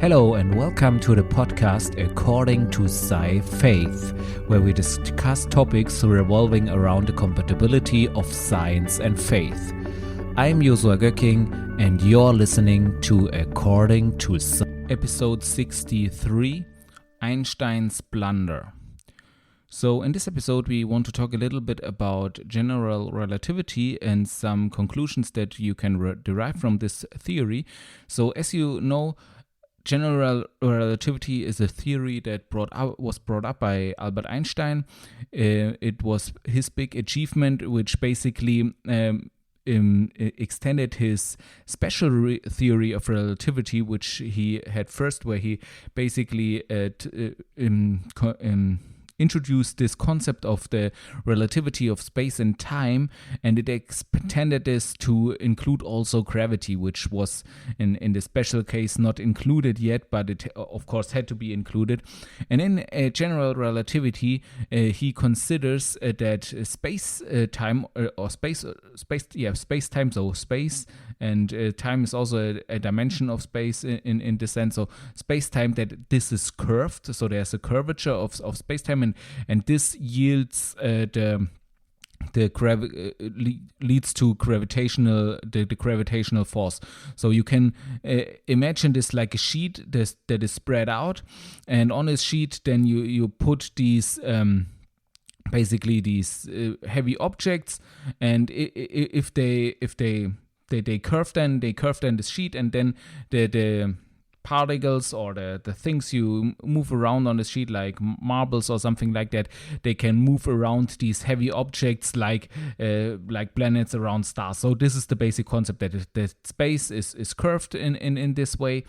Hello and welcome to the podcast According to Sci-Faith, where we discuss topics revolving around the compatibility of science and faith. I'm Joshua Göcking and you're listening to According to episode 63, Einstein's Blunder. So in this episode we want to talk a little bit about general relativity and some conclusions that you can derive from this theory. So as you know, general relativity is a theory that was brought up by Albert Einstein. It was his big achievement, which basically extended his special theory of relativity, which he had first, where he basically introduced this concept of the relativity of space and time, and it extended this to include also gravity, which was in the special case not included yet, but it of course had to be included. And in general relativity, he considers that space time and time is also a dimension of space in this sense. So space-time, that this is curved, so there's a curvature of space-time, and this yields leads to the gravitational force. So you can imagine this like a sheet that is spread out, and on this sheet then you put these basically these heavy objects, and if they curve then the sheet, and then the particles or the things you move around on the sheet, like marbles or something like that, they can move around these heavy objects like planets around stars. So this is the basic concept, that space is curved in this way,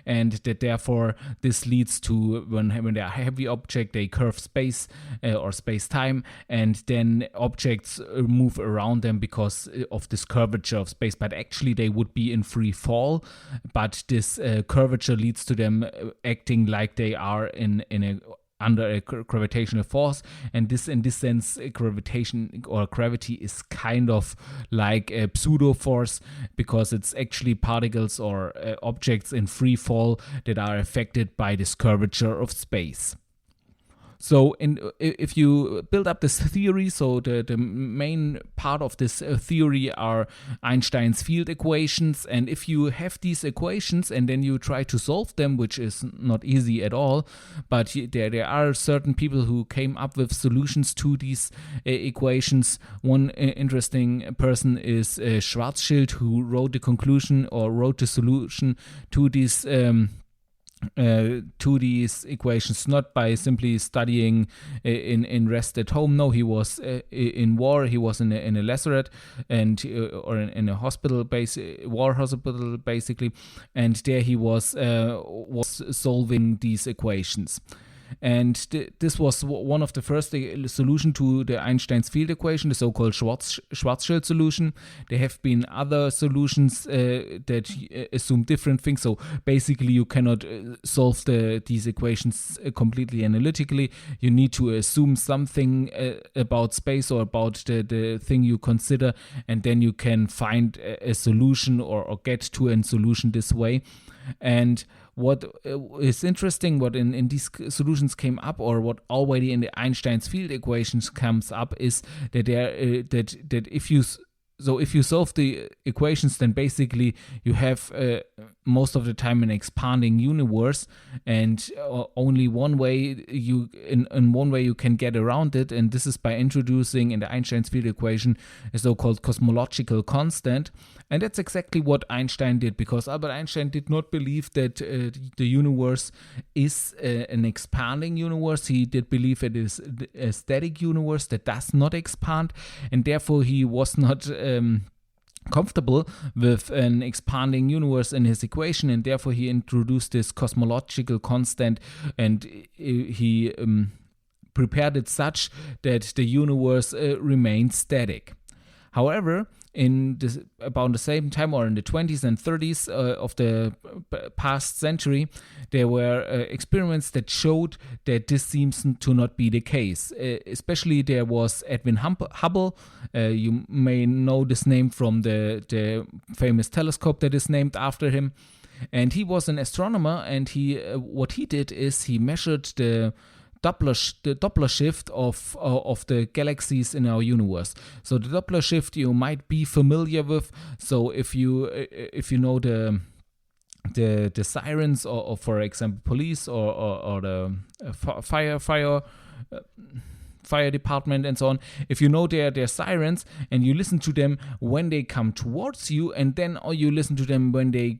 and that therefore this leads to when they are heavy object, they curve space or space-time, and then objects move around them because of this curvature of space. But actually they would be in free fall, but this curvature leads to them acting like they are under a gravitational force, and this, in this sense, gravitation or gravity is kind of like a pseudo force, because it's actually particles or objects in free fall that are affected by this curvature of space. So if you build up this theory, so the main part of this theory are Einstein's field equations, and if you have these equations and then you try to solve them, which is not easy at all, but there are certain people who came up with solutions to these equations. One interesting person is Schwarzschild, who wrote the solution to these equations, not by simply studying in rest at home. No, he was in war. He was in a lazaret or in a hospital war hospital basically, and there he was solving these equations. And this was one of the first solution to the Einstein's field equation, the so-called Schwarzschild solution. There have been other solutions that assume different things. So basically you cannot solve these equations completely analytically. You need to assume something about space or about the thing you consider, and then you can find a solution or get to a solution this way. And what is interesting, what in these solutions came up, or what already in the Einstein's field equations comes up, is that that if you solve the equations, then basically you have most of the time an expanding universe, and only one way you can get around it, and this is by introducing in the Einstein's field equation a so-called cosmological constant. And that's exactly what Einstein did, because Albert Einstein did not believe that the universe is an expanding universe. He did believe it is a static universe that does not expand, and therefore he was not comfortable with an expanding universe in his equation, and therefore he introduced this cosmological constant, and he prepared it such that the universe remained static. However, about the same time, or in the 20s and 30s of the past century, there were experiments that showed that this seems to not be the case. Especially there was Edwin Hubble. You may know this name from the famous telescope that is named after him. And he was an astronomer, and what he did is he measured the Doppler shift of the galaxies in our universe. So the Doppler shift you might be familiar with. So if you know the sirens, or for example police, or the fire department and so on, if you know their sirens and you listen to them when they come towards you, and then or you listen to them when they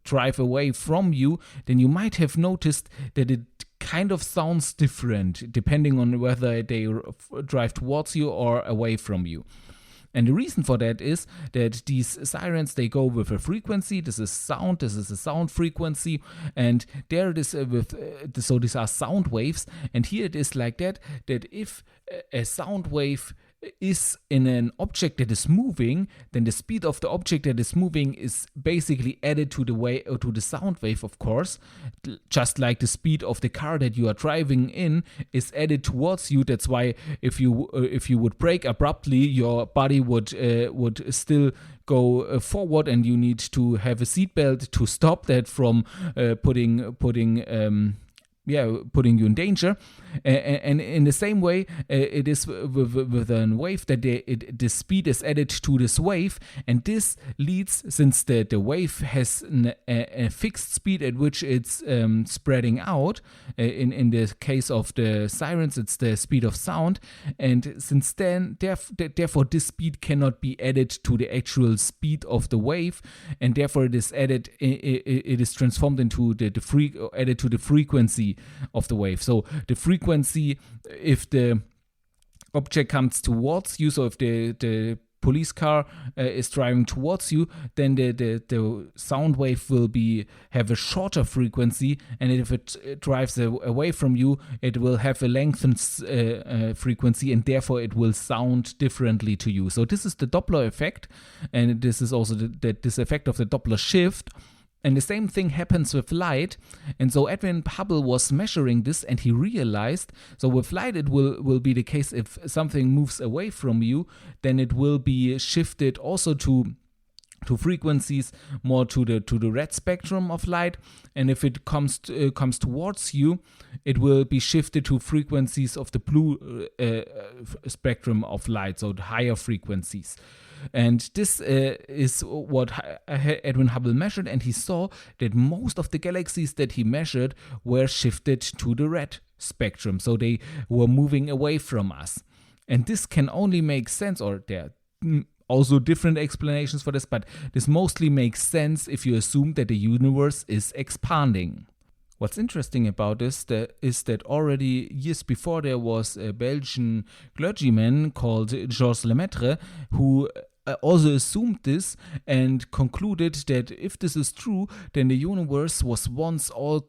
drive away from you, then you might have noticed that it kind of sounds different depending on whether they drive towards you or away from you. And the reason for that is that these sirens, they go with a frequency. This is sound. This is a sound frequency. And there it is so these are sound waves. And here it is like that if a sound wave is in an object that is moving, then the speed of the object that is moving is basically added to the sound wave, of course, just like the speed of the car that you are driving in is added towards you. That's why if you would brake abruptly, your body would still go forward, and you need to have a seatbelt to stop that from putting you in danger. And in the same way, it is with a wave that the speed is added to this wave, and this leads, since the wave has a fixed speed at which it's spreading out. In the case of the sirens, it's the speed of sound, and since then, therefore, this speed cannot be added to the actual speed of the wave, and therefore it is added. It is transformed into added to the frequency of the wave. So the frequency, if the object comes towards you, so if the police car is driving towards you, then the sound wave will have a shorter frequency, and if it drives away from you, it will have a lengthened frequency, and therefore it will sound differently to you. So this is the Doppler effect, and this is also this effect of the Doppler shift. And the same thing happens with light. And so Edwin Hubble was measuring this, and he realized, so with light it will be the case, if something moves away from you, then it will be shifted also to frequencies more to the red spectrum of light, and if it comes towards you, it will be shifted to frequencies of the blue spectrum of light, so the higher frequencies. And this is what Edwin Hubble measured, and he saw that most of the galaxies that he measured were shifted to the red spectrum, so they were moving away from us. And this can only make sense, or there are also different explanations for this, but this mostly makes sense if you assume that the universe is expanding. What's interesting about this is that already years before, there was a Belgian clergyman called Georges Lemaitre who also assumed this and concluded that if this is true, then the universe was once all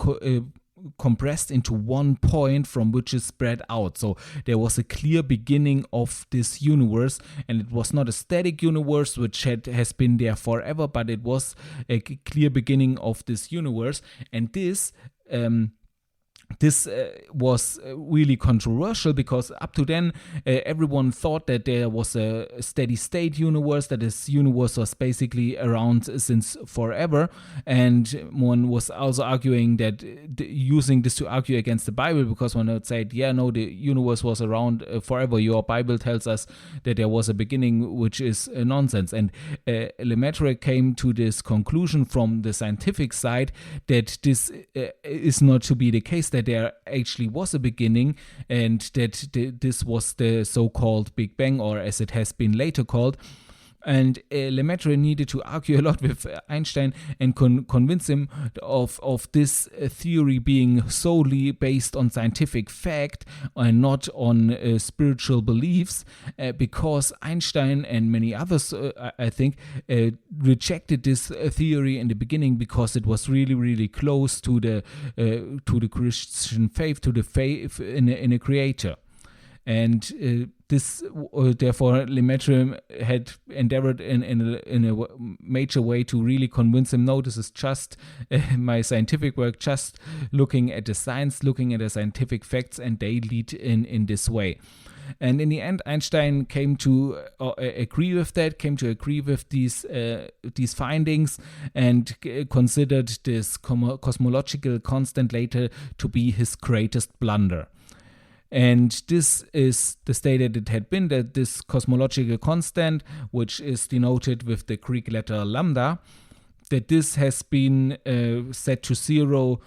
compressed into one point from which it spread out. So there was a clear beginning of this universe, and it was not a static universe which has been there forever, but it was a clear beginning of this universe. And this was really controversial, because up to then everyone thought that there was a steady state universe, that this universe was basically around since forever, and one was also arguing that using this to argue against the Bible, because one would say, yeah, no, the universe was around forever. Your Bible tells us that there was a beginning, which is nonsense. And Lemaitre came to this conclusion from the scientific side that this is not to be the case, that there actually was a beginning, and that this was the so-called Big Bang, or as it has been later called. And Lemaitre needed to argue a lot with Einstein and convince him of this theory being solely based on scientific fact and not on spiritual beliefs, because Einstein and many others, I think, rejected this theory in the beginning because it was really, really close to the Christian faith, to the faith in a creator. And therefore, Lemaitre had endeavored in a major way to really convince him, no, this is just my scientific work, just looking at the science, looking at the scientific facts, and they lead in this way. And in the end, Einstein came to agree with these findings, and considered this cosmological constant later to be his greatest blunder. And this is the state that it had been, that this cosmological constant, which is denoted with the Greek letter lambda, that this has been set to zero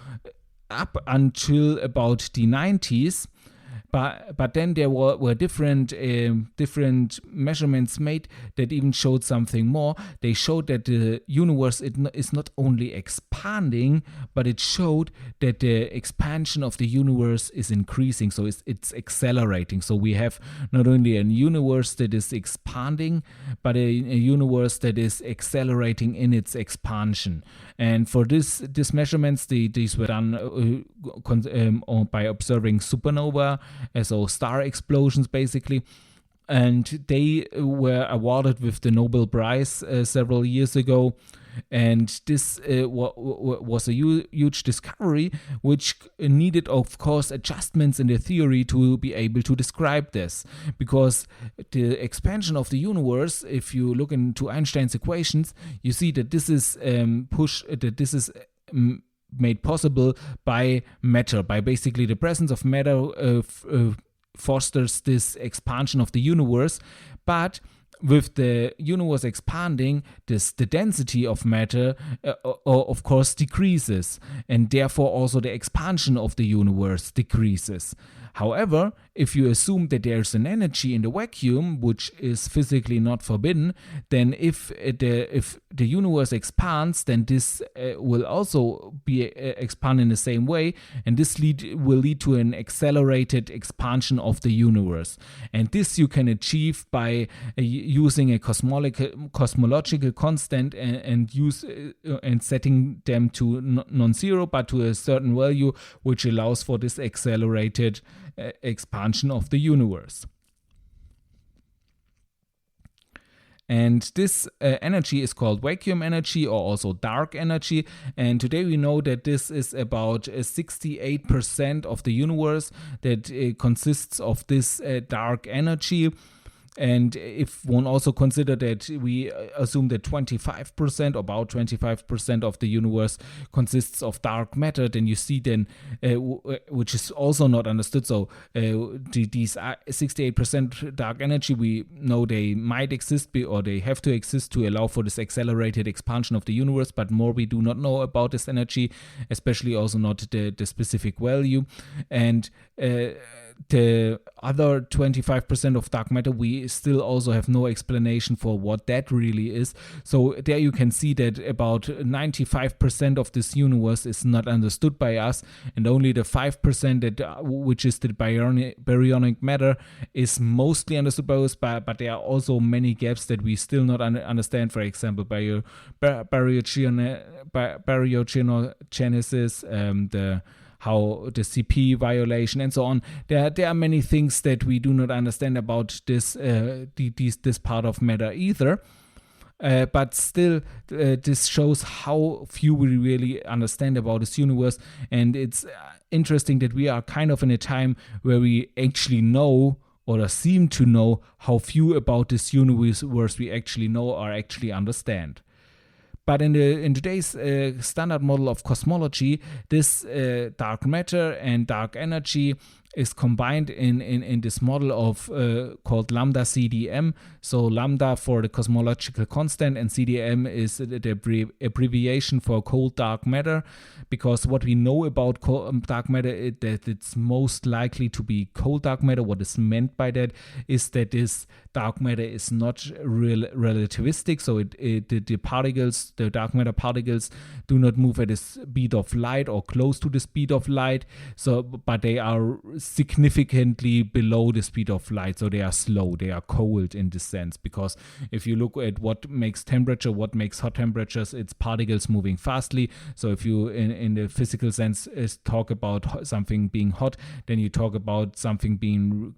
up until about the 90s. But then there were different measurements made that even showed something more. They showed that the universe is not only expanding, but it showed that the expansion of the universe is increasing. So it's accelerating. So we have not only a universe that is expanding, but a universe that is accelerating in its expansion. And for these measurements, these were done by observing supernova, so star explosions basically, and they were awarded with the Nobel Prize several years ago. And this was a huge discovery, which needed, of course, adjustments in the theory to be able to describe this. Because the expansion of the universe, if you look into Einstein's equations, you see that this is made possible by matter, by basically the presence of matter fosters this expansion of the universe. But with the universe expanding, the density of matter of course decreases, and therefore also the expansion of the universe decreases. However, if you assume that there's an energy in the vacuum, which is physically not forbidden, then if the universe expands, then this will also be expand in the same way, and this will lead to an accelerated expansion of the universe. And this you can achieve by using a cosmological constant and setting them to non-zero, but to a certain value, which allows for this accelerated expansion of the universe. And this energy is called vacuum energy, or also dark energy. And today we know that this is about 68% of the universe that consists of this dark energy. And if one also consider that we assume that about 25% of the universe consists of dark matter, then you see which is also not understood. So these 68% dark energy, we know they might exist, or they have to exist to allow for this accelerated expansion of the universe, but more we do not know about this energy, especially also not the specific value. And the other 25% of dark matter, we still also have no explanation for what that really is. So there you can see that about 95% of this universe is not understood by us, and only the 5% which is the baryonic matter is mostly understood by us, but there are also many gaps that we still not understand. For example, baryogenesis, how the CP violation and so on. There are many things that we do not understand about this part of matter either. But still, this shows how few we really understand about this universe, and it's interesting that we are kind of in a time where we actually know, or seem to know, how few about this universe we actually know or actually understand. But in today's standard model of cosmology, this dark matter and dark energy is combined in this model of called lambda CDM. So lambda for the cosmological constant, and CDM is the abbreviation for cold dark matter, because what we know about dark matter is that it's most likely to be cold dark matter. What is meant by that is that this dark matter is not relativistic, so the dark matter particles do not move at the speed of light or close to the speed of light, but they are significantly below the speed of light, so they are slow, they are cold in this sense. Because if you look at what makes temperature, what makes hot temperatures, it's particles moving fastly. So if you in the physical sense talk about something being hot, then you talk about something being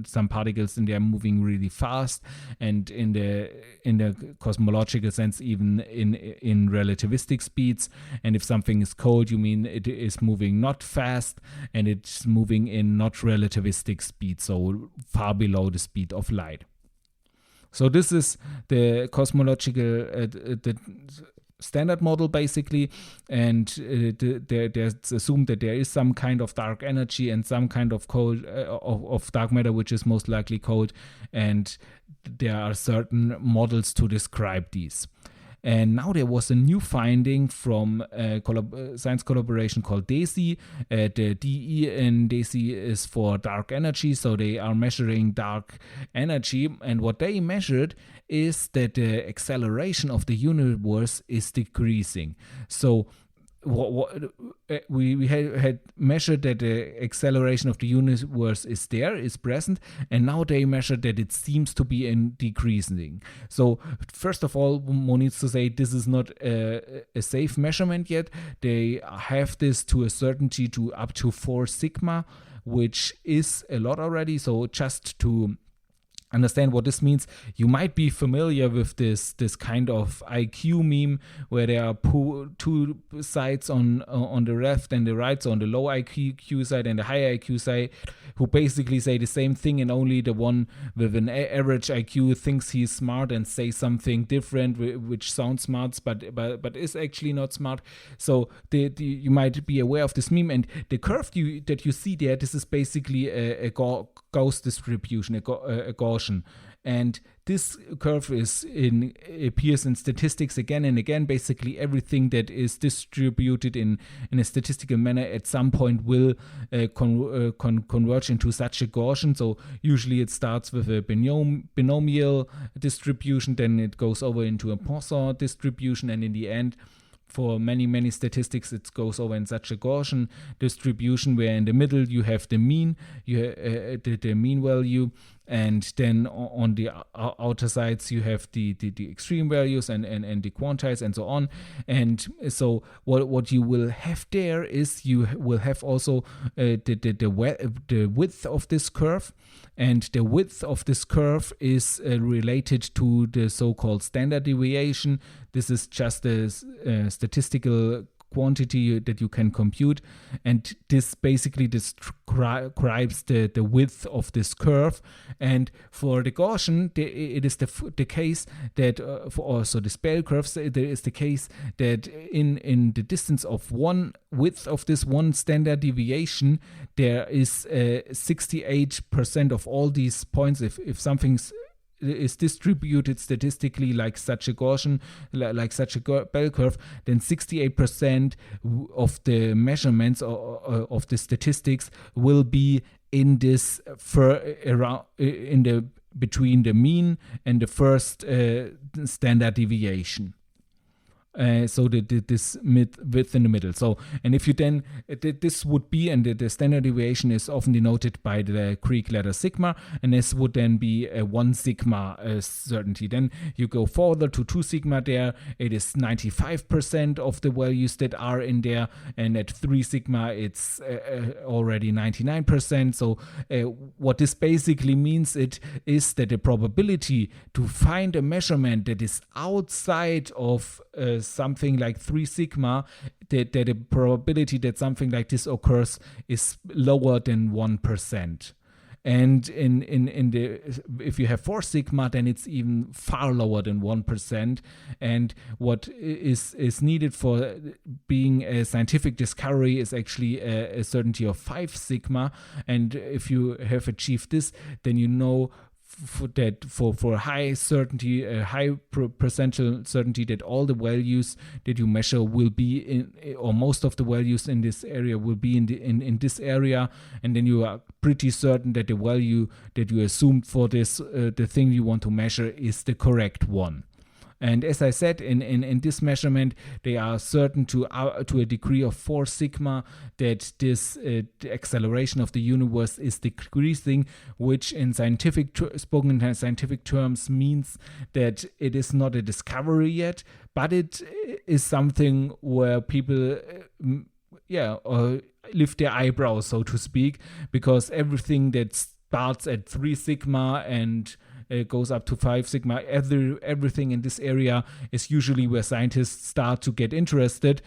some particles in there moving really fast, and in the cosmological sense even in relativistic speeds. And if something is cold, you mean it is moving not fast, and it's moving in not relativistic speed, so far below the speed of light. So this is the cosmological the standard model basically, and there's assumed that there is some kind of dark energy and some kind of cold of dark matter which is most likely cold, and there are certain models to describe these. And now there was a new finding from a science collaboration called DESI. The DE in DESI is for dark energy, so they are measuring dark energy. And what they measured is that the acceleration of the universe is decreasing. So we had measured that the acceleration of the universe is present, and now they measured that it seems to be decreasing. So first of all, one needs to say this is not a safe measurement yet. They have this to a certainty to up to 4 sigma, which is a lot already. So just to understand what this means, you might be familiar with this kind of IQ meme where there are two sides on the left and the right, so on the low IQ side and the high IQ side, who basically say the same thing, and only the one with an average IQ thinks he's smart and say something different which sounds smart but is actually not smart. So you might be aware of this meme, and the curve that you see there, this is basically a Gauss distribution, a Gaussian. And this curve appears in statistics again and again. Basically everything that is distributed in a statistical manner at some point will converge into such a Gaussian. So usually it starts with a binomial distribution, then it goes over into a Poisson distribution, and in the end, for many statistics, it goes over in such a Gaussian distribution where in the middle you have the mean, the mean value, and then on the outer sides you have the extreme values and the quantiles and so on. And so what you will have there is you will have also the width of this curve, and the width of this curve is related to the so-called standard deviation. This is just a statistical quantity that you can compute, and this basically describes the width of this curve. And for the Gaussian, it is the case that for also the Bell curves, there is the case that in the distance of one width of this one standard deviation, there is 68% of all these points. If something's is distributed statistically like such a Gaussian, like such a bell curve, then 68% of the measurements of the statistics will be in this between the mean and the first standard deviation. So this width in the middle. So, and if you then, this would be, and the standard deviation is often denoted by the Greek letter sigma, and this would then be a 1 sigma certainty. Then you go further to 2 sigma there, it is 95% of the values that are in there, and at 3 sigma it's already 99%. So what this basically means is that the probability to find a measurement that is outside of something like 3 sigma, that the probability that something like this occurs is lower than 1%. And if you have 4 sigma, then it's even far lower than 1%. And what is needed for being a scientific discovery is actually a certainty of 5 sigma. And if you have achieved this, then you know for high certainty, a high percentage certainty that all the values that you measure will be in, or most of the values in this area will be in this area, and then you are pretty certain that the value that you assumed for this the thing you want to measure is the correct one. And as I said, in this measurement, they are certain to a degree of 4 sigma that this the acceleration of the universe is decreasing, which spoken in scientific terms means that it is not a discovery yet, but it is something where people lift their eyebrows, so to speak, because everything that starts at 3 sigma and goes up to 5 sigma, everything in this area is usually where scientists start to get interested.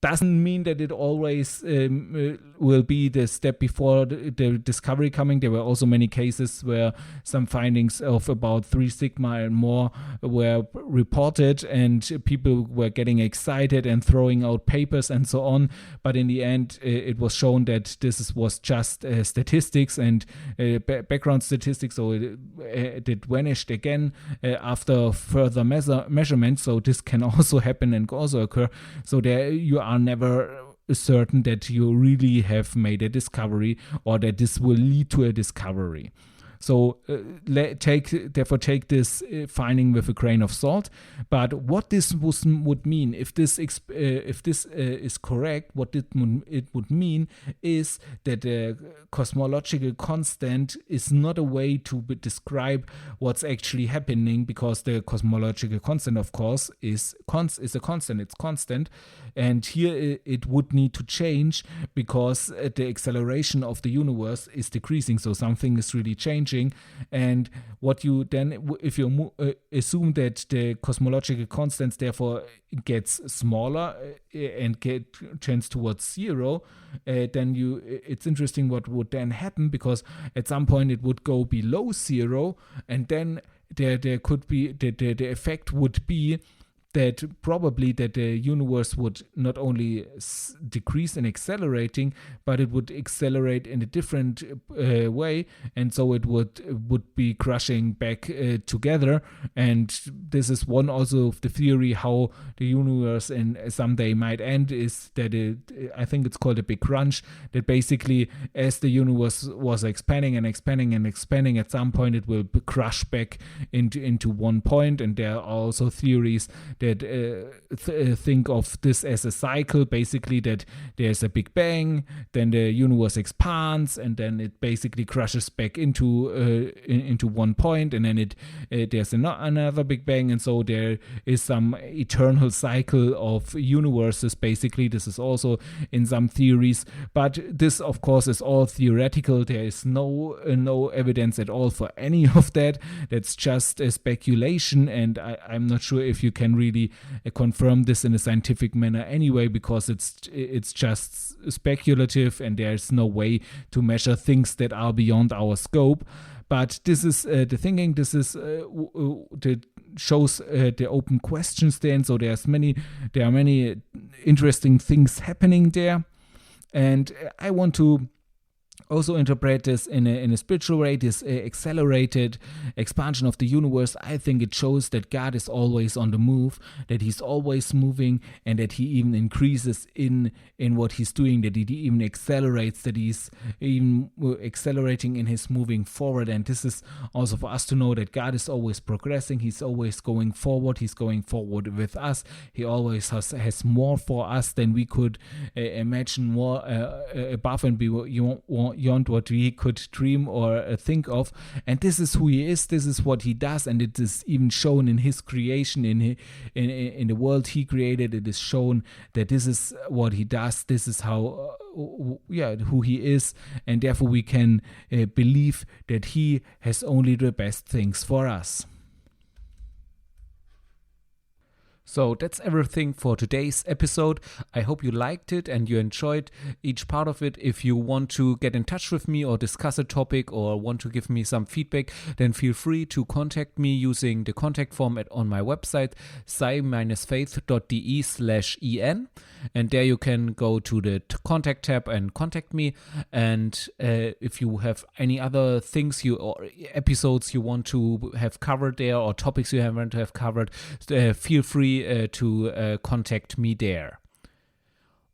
doesn't mean that it always will be the step before the discovery coming. There were also many cases where some findings of about 3 sigma and more were reported, and people were getting excited and throwing out papers and so on. But in the end, it was shown that this was just statistics and background statistics, so it vanished again after further measurements. So this can also happen and also occur. So there you are never certain that you really have made a discovery or that this will lead to a discovery. So therefore take this finding with a grain of salt. But what this would mean, if this is correct, what it would mean is that the cosmological constant is not a way to describe what's actually happening, because the cosmological constant, of course, is a constant. It's constant, and here it would need to change because the acceleration of the universe is decreasing. So something is really changing. And what you then, if you assume that the cosmological constants therefore gets smaller and tends towards zero, then it's interesting what would then happen, because at some point it would go below zero, and then there could be the effect would be that probably that the universe would not only decrease in accelerating, but it would accelerate in a different way, and so it would be crushing back together. And this is one also of the theory how the universe someday might end, is that I think it's called a big crunch, that basically as the universe was expanding and expanding and expanding, at some point it will crush back into one point. And there are also theories that think of this as a cycle, basically that there's a big bang, then the universe expands, and then it basically crashes back into one point, and then there's another big bang, and so there is some eternal cycle of universes. Basically, this is also in some theories, but this of course is all theoretical. There is no evidence at all for any of that. That's just a speculation, and I'm not sure if you can really confirm this in a scientific manner anyway, because it's just speculative and there's no way to measure things that are beyond our scope. But this is the thinking. This is that shows the open questions there, and so there are many interesting things happening there. And I want to also interpret this in a spiritual way, this accelerated expansion of the universe. I think it shows that God is always on the move, that he's always moving, and that he even increases in what he's doing, that he even accelerates, that he's even accelerating in his moving forward. And this is also for us to know that God is always progressing, he's always going forward, he's going forward with us, he always has more for us than we could imagine, more above and beyond what we could dream or think of. And this is who he is, this is what he does, and it is even shown in his creation, in the world he created. It is shown that this is what he does, this is how who he is, and therefore we can believe that he has only the best things for us. So that's everything for today's episode. I hope you liked it and you enjoyed each part of it. If you want to get in touch with me or discuss a topic or want to give me some feedback, then feel free to contact me using the contact form on my website, sci-faith.de/en. And there you can go to the contact tab and contact me. And if you have any other things or episodes you want to have covered there, or topics you want to have covered, feel free to contact me there.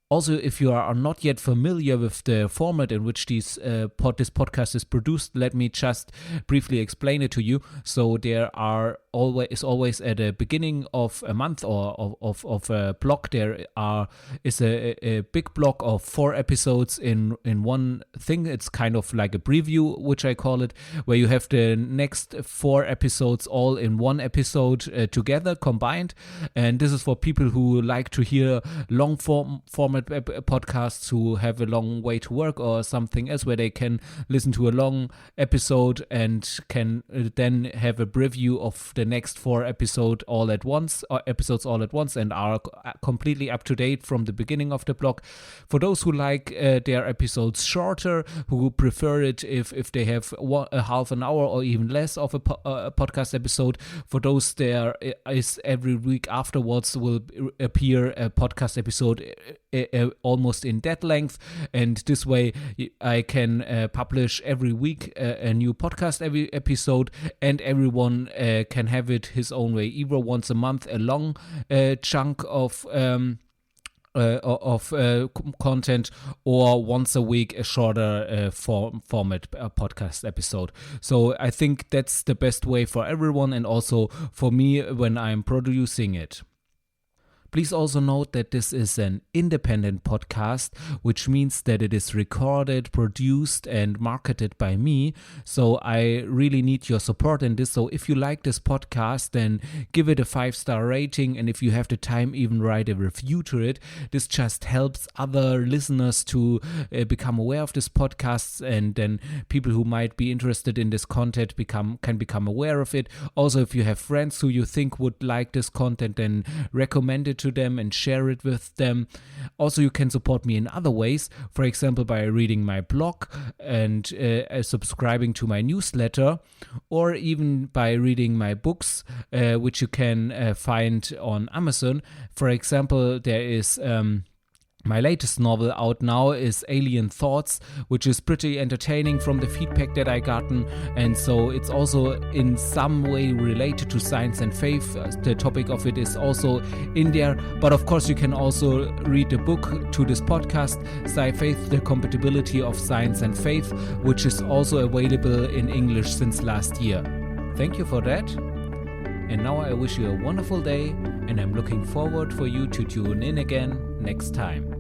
Also, if you are not yet familiar with the format in which this podcast is produced, let me just briefly explain it to you. So there is always at the beginning of a month or of a block, there is a big block of 4 episodes in one thing. It's kind of like a preview, which I call it, where you have the next 4 episodes all in one episode together, combined. And this is for people who like to hear long format format podcasts who have a long way to work or something else, where they can listen to a long episode and can then have a preview of the next 4 episodes all at once, and are completely up to date from the beginning of the blog. For those who like their episodes shorter, who prefer it if they have a half an hour or even less of a podcast episode, for those there is every week afterwards will appear a podcast episode almost in that length, and this way I can publish every week a new podcast every episode, and everyone can have it his own way, either once a month a long chunk of content, or once a week a shorter format podcast episode. So I think that's the best way for everyone, and also for me when I'm producing it. Please also note that this is an independent podcast, which means that it is recorded, produced, and marketed by me. So I really need your support in this. So if you like this podcast, then give it a 5-star rating. And if you have the time, even write a review to it. This just helps other listeners to become aware of this podcast, and then people who might be interested in this content can become aware of it. Also, if you have friends who you think would like this content, then recommend it to them and share it with them. Also, you can support me in other ways, for example by reading my blog and subscribing to my newsletter, or even by reading my books, which you can find on Amazon. For example, there is my latest novel out now is Alien Thoughts, which is pretty entertaining from the feedback that I gotten, and so it's also in some way related to science and faith. The topic of it is also in there, but of course you can also read the book to this podcast, Sci-Faith, The Compatibility of Science and Faith, which is also available in English since last year. Thank you for that. And now I wish you a wonderful day, and I'm looking forward for you to tune in again next time.